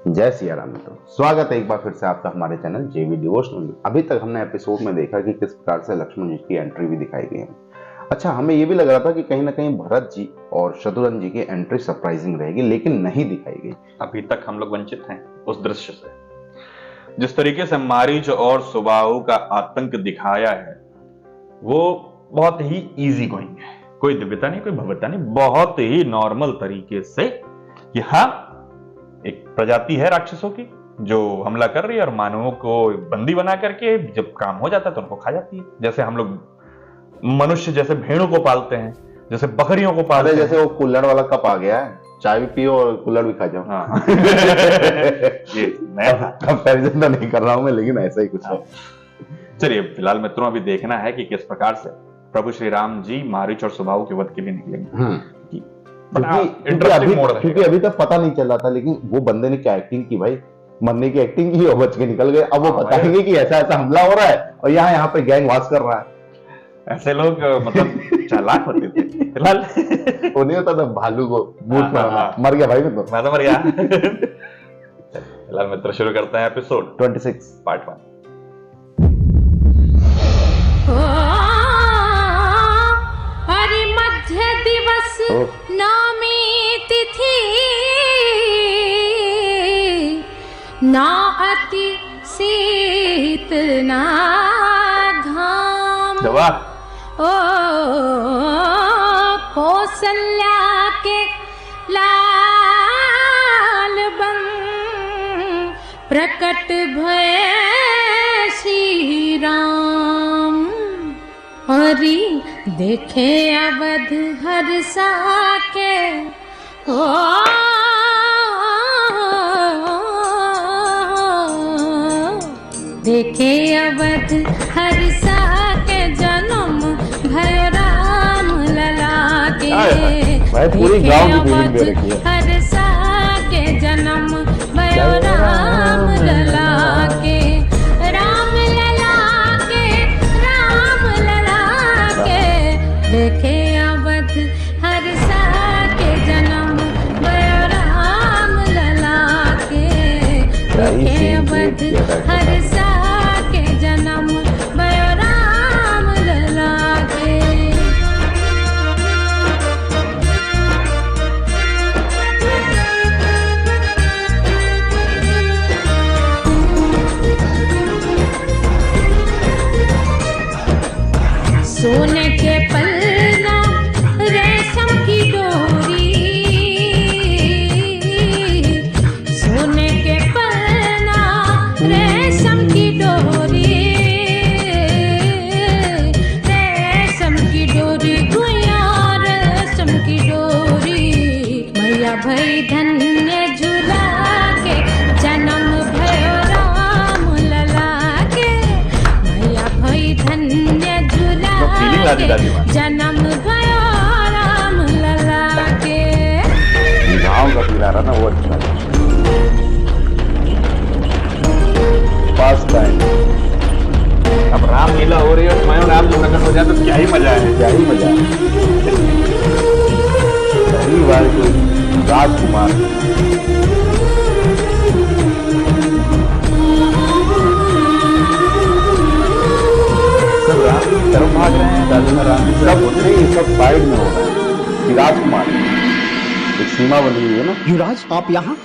जय सिया राम मित्रों, स्वागत है एक बार फिर से आपका हमारे चैनल जेवी डिवोशनल में। अभी तक हमने एपिसोड में देखा कि किस प्रकार से लक्ष्मण जी की एंट्री भी दिखाई गई है। अच्छा, हमें ये भी लग रहा था कि कहीं ना कहीं भरत जी और शत्रुघ्न जी की एंट्री सरप्राइजिंग रहेगी, लेकिन नहीं दिखाई गई। अभी तक हम लोग वंचित हैं उस दृश्य से। जिस तरीके से मारीच और सुबाहु का आतंक दिखाया है वो बहुत ही इजी गोइंग है, कोई दिव्यता नहीं, कोई भव्यता नहीं, बहुत ही नॉर्मल तरीके से कि हाँ, एक प्रजाति है राक्षसों की जो हमला कर रही है और मानवों को बंदी बना करके जब काम हो जाता है तो उनको खा जाती है। जैसे हम लोग मनुष्य जैसे भेड़ों को पालते हैं, जैसे बकरियों को पालते हैं। जैसे वो कुल्हड़ वाला कप आ गया है, चाय भी पियो और कुल्हड़ भी खा जाओ। हाँ। ये नया कंपैरिजन तो नहीं कर रहा हूं मैं, लेकिन ऐसा ही कुछ है। चलिए, फिलहाल मित्रों अभी देखना है कि किस प्रकार से प्रभु श्री राम जी मारीच और सुबाहु के वध के लिए निकलेंगे। क्योंकि अभी तक पता नहीं चल रहा था, लेकिन वो बंदे ने क्या एक्टिंग की भाई, मरने की एक्टिंग की और बच के निकल गए। अब वो बताएंगे कि ऐसा ऐसा हमला हो रहा है और यहाँ पे गैंग वास कर रहा है। ऐसे लोग मतलब चालाक होते थे। फिलहाल वो नहीं होता था भालू को बूट मारना, मर गया भाई, मैं तो मर गया। फिलहाल मित्र शुरू करते हैं एपिसोड 26 पार्ट 1। हरि मध्य दिवस नामी तिथि, ना अति शीत ना घाम। ओ कौशल्या के लाल बन प्रकट भय श्री राम। हरि देखे अवध हर्षा के, ओ देखे अवध हर्षा के, जन्म भय राम लला के। पूरी अवध हर्षा के, जन्म भय राम लला के। राम लला के, राम लला के, देखे अवध हर्षा के, जन्म भय राम लला के। देखे अवध हर्षा के, जन्म भय राम लला के। सोने के पलना रेशम की डोरी, सोने के पलना रेशम की डोरी, रेशम की डोरी गुया रेशम की डोरी। मैया भई धन्य झूला के, जन्म भयो राम लला के। मैया भई धन्य झूला के, जन्म भयो राम लला के। गाँव का फील आ रहा ना, वो अच्छा है। फर्स्ट टाइम अब रामलीला हो रही है और स्वयं राम जी प्रकट हो जाए तो क्या ही मजा है, क्या ही मजा है। पहली बार कोई राजकुमार सब राम की तरफ भाग रहे हैं। सब नहीं, सब साइड में हो रहा है कि राजकुमार एक सीमा बनी हुई है ना। युवराज, आप यहाँ?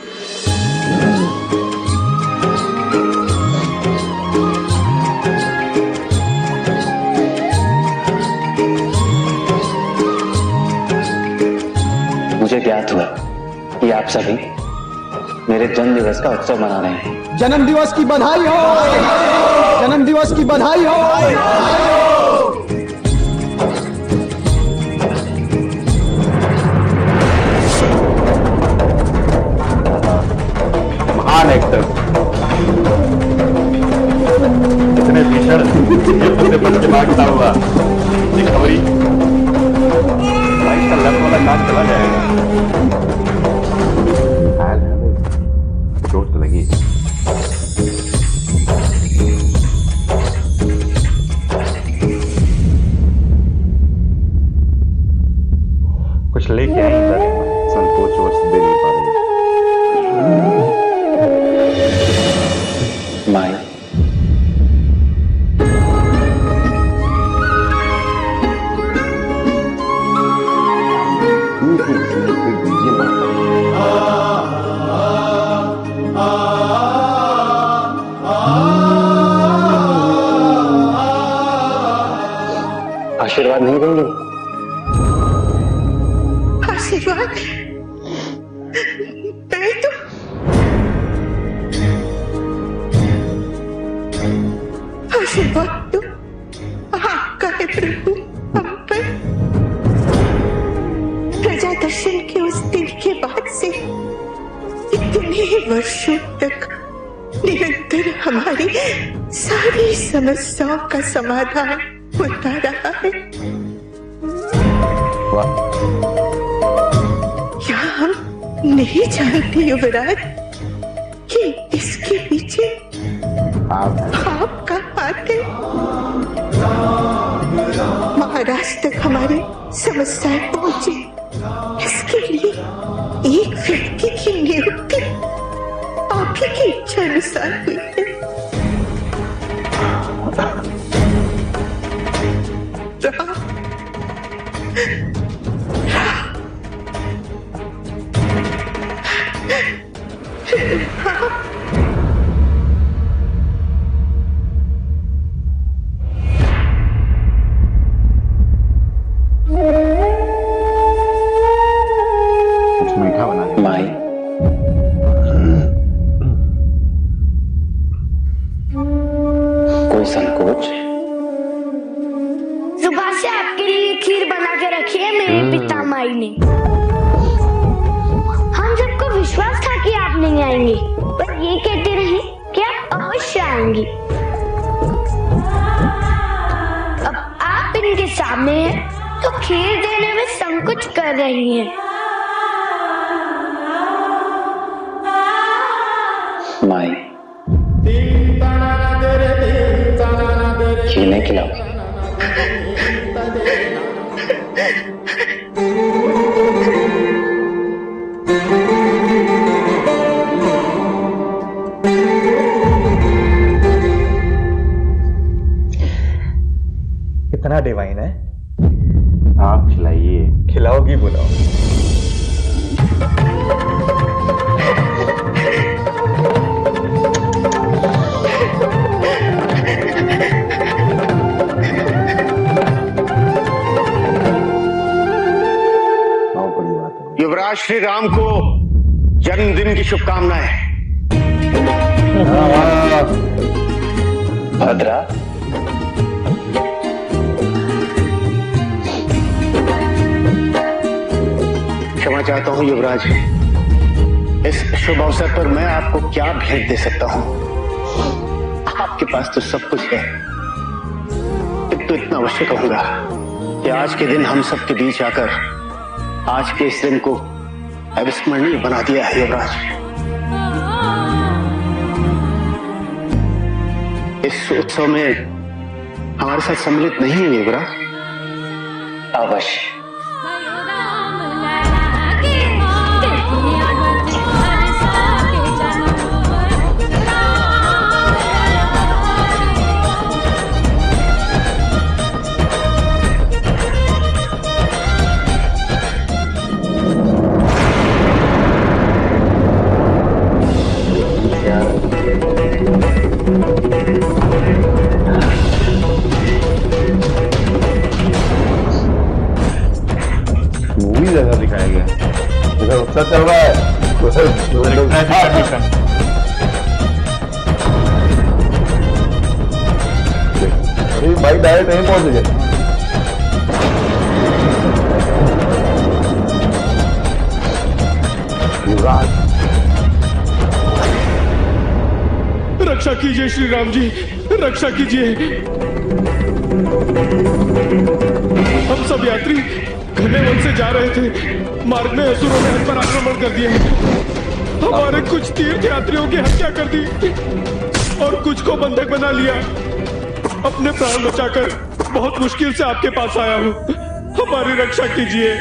मुझे ज्ञात हुआ कि आप सभी मेरे जन्म दिवस का उत्सव मना रहे हैं। जन्म दिवस की बधाई हो, जन्म दिवस की बधाई हो। महान एक्टर, इतने भीषण से बच के भागता हुआ खबरी भाई का लग वाला काम चला जाएगा। चोट लगी। कुछ लेके आई संकोच वश दे नहीं पा रही। आशीर्वाद नहीं देंगे? आशीर्वाद? नहीं तो आशीर्वाद तो आपका है प्रभु हम पर। प्रजा दर्शन के उस दिन के बाद से इतने वर्षों तक निरंतर हमारी सारी समस्याओं का समाधान होता रहा है। क्या हम नहीं जानते युवराज कि इसके पीछे आपका हाथ है? महाराज तक हमारी समस्याएं पहुंची, इसके लिए एक व्यक्ति की नियुक्ति आप ही की इच्छा अनुसार हुई है। कुछ मीठा बना दे माई, कोई संकोच? सुबह से आपके लिए खीर बना के रखी है मेरे पिता माई ने। हम सबको विश्वास था कि आप नहीं आएंगे, पर ये कहते रहे कि आप अवश्य आएंगी। अब आप इनके सामने हैं तो खीर देने में संकोच कर रही हैं। माई, खीर नहीं खिलाओ? कितना डिवाइन है। आप खिलाइए। खिलाओगी बुलाओ। युवराज श्री राम को जन्मदिन की शुभकामनाएं। भद्रा, क्षमा चाहता हूं युवराज, इस शुभ अवसर पर मैं आपको क्या भेंट दे सकता हूं? आपके पास तो सब कुछ है, किंतु इतना अवश्य कहूंगा कि आज के दिन हम सबके बीच आकर आज के इस दिन को अविस्मरणीय बना दिया है। युवराज, इस उत्सव में हमारे साथ सम्मिलित नहीं है युवराज? अवश्य। मूवी जैसा दिखाया गया, जैसा उत्सव चल रहा है अरे भाई डायरेक्ट नहीं पहुंच गए। युवराज, रक्षा कीजिए श्री राम जी, रक्षा कीजिए। हम सब यात्री घने वन से जा रहे थे, मार्ग में असुरों ने हम पर आक्रमण कर दिया। हमारे कुछ तीर्थ यात्रियों की हत्या कर दी और कुछ को बंधक बना लिया। अपने प्राण बचाकर बहुत मुश्किल से आपके पास आया हूँ, हमारी रक्षा कीजिए।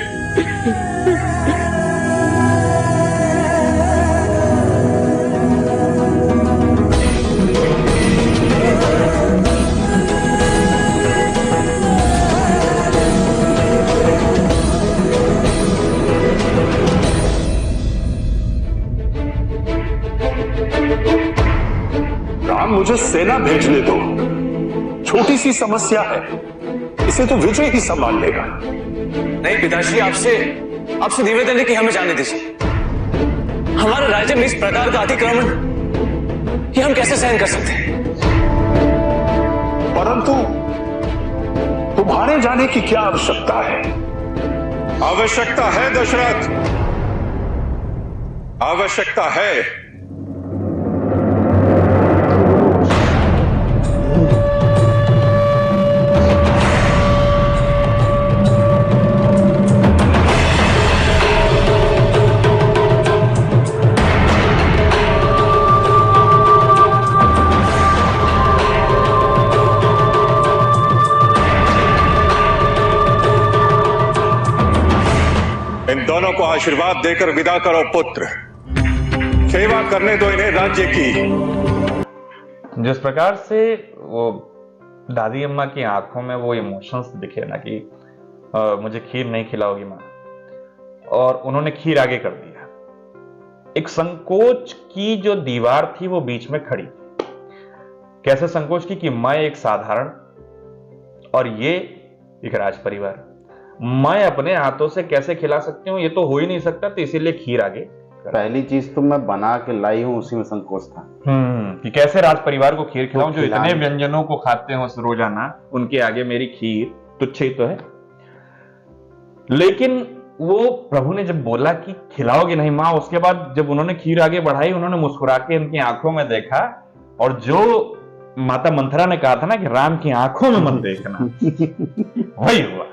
राम, मुझे सेना भेजने दो, छोटी सी समस्या है। इसे तो विजय ही संभाल लेगा। नहीं पिताश्री, आपसे निवेदन है कि हमें जाने दीजिए। हमारे राज्य में इस प्रकार का अतिक्रमण ये हम कैसे सहन कर सकते हैं? परंतु तुम्हारे जाने की क्या आवश्यकता है? आवश्यकता है दशरथ, आवश्यकता है। इन दोनों को आशीर्वाद देकर विदा करो पुत्र। सेवा करने दो इन्हें राज्य की। जिस प्रकार से वो दादी अम्मा की आंखों में वो इमोशंस दिखे ना कि मुझे खीर नहीं खिलाओगी माँ, और उन्होंने खीर आगे कर दिया। एक संकोच की जो दीवार थी वो बीच में खड़ी। कैसे संकोच की कि मैं एक साधारण और ये एक राज परिवार, मैं अपने हाथों से कैसे खिला सकती हूँ, ये तो हो ही नहीं सकता, तो इसीलिए खीर आगे। पहली चीज तो मैं बना के लाई हूँ, उसी में संकोच था कि कैसे राज परिवार को खीर खिलाऊं, जो इतने व्यंजनों को खाते हो रोजाना, उनके आगे मेरी खीर तुच्छ ही तो है। लेकिन वो प्रभु ने जब बोला कि खिलाओगे नहीं माँ, उसके बाद जब उन्होंने खीर आगे बढ़ाई, उन्होंने मुस्कुरा के उनकी आंखों में देखा, और जो माता मंथरा ने कहा था ना कि राम की आंखों में मत देखना, वही हुआ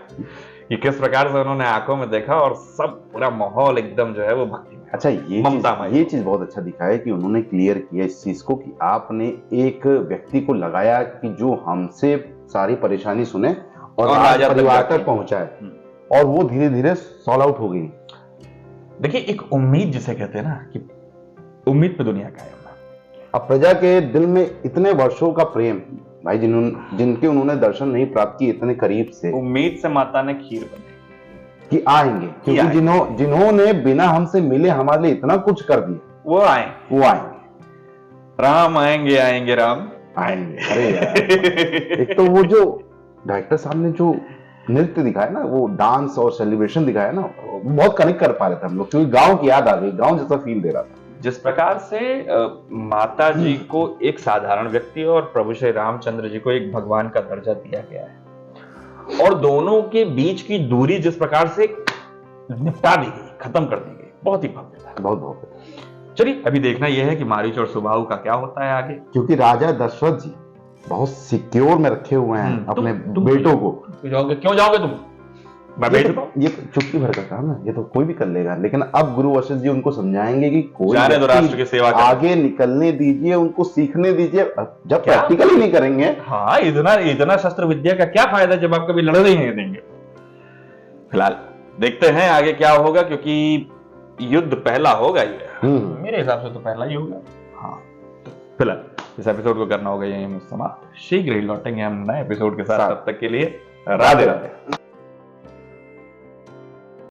कि किस प्रकार से उन्होंने आंखों में देखा और सब पूरा माहौल एकदम जो है वो भक्ति में। अच्छा, ये चीज बहुत अच्छा दिखा है कि उन्होंने क्लियर किया इस चीज को कि आपने एक व्यक्ति को लगाया कि जो हमसे सारी परेशानी सुने और राज परिवार तक पहुंचाए, और वो धीरे धीरे सॉल्व आउट हो गई। देखिए, एक उम्मीद जिसे कहते हैं ना कि उम्मीद पे दुनिया कायम है। अब प्रजा के दिल में इतने वर्षों का प्रेम भाई, जिनके उन्होंने दर्शन नहीं प्राप्त किए इतने करीब से, उम्मीद से माता ने खीर बनाई कि आएंगे, क्योंकि जिन्होंने बिना हमसे मिले हमारे लिए इतना कुछ कर दिया, वो आएंगे। राम आएंगे, आएंगे राम आएंगे। अरे यार, एक तो वो जो डायरेक्टर साहब ने जो नृत्य दिखाया ना, वो डांस और सेलिब्रेशन दिखाया ना, बहुत कनेक्ट कर पा रहे थे हम लोग, क्योंकि गांव की याद आ गई, गांव जैसा फील दे रहा था। जिस प्रकार से माता जी को एक साधारण व्यक्ति और प्रभु श्री रामचंद्र जी को एक भगवान का दर्जा दिया गया है, और दोनों के बीच की दूरी जिस प्रकार से निपटा दी गई, खत्म कर दी गई, बहुत ही भव्य था, बहुत। चलिए अभी देखना यह है कि मारीच और सुबाहु का क्या होता है आगे, क्योंकि राजा दशरथ जी बहुत सिक्योर में रखे हुए हैं अपने बेटों को। क्यों जाओगे तुम? ये चुटकी भर का काम है, ये तो कोई भी कर लेगा, लेकिन अब गुरु वशिष्ठ जी उनको समझाएंगे कि कोई राष्ट्र की सेवा आगे निकलने दीजिए, उनको सीखने दीजिए। जब प्रैक्टिकली नहीं करेंगे, हाँ, इतना शस्त्र विद्या का क्या फायदा जब आप कभी लड़ने ही नहीं देंगे। फिलहाल देखते हैं आगे क्या होगा, क्योंकि युद्ध पहला होगा ही, मेरे हिसाब से तो पहला ही होगा। हाँ, फिलहाल इस एपिसोड को करना होगा यहीं समाप्त। शीघ्र ही लौटेंगे हम नए एपिसोड के साथ, तब तक के लिए राधे राधे।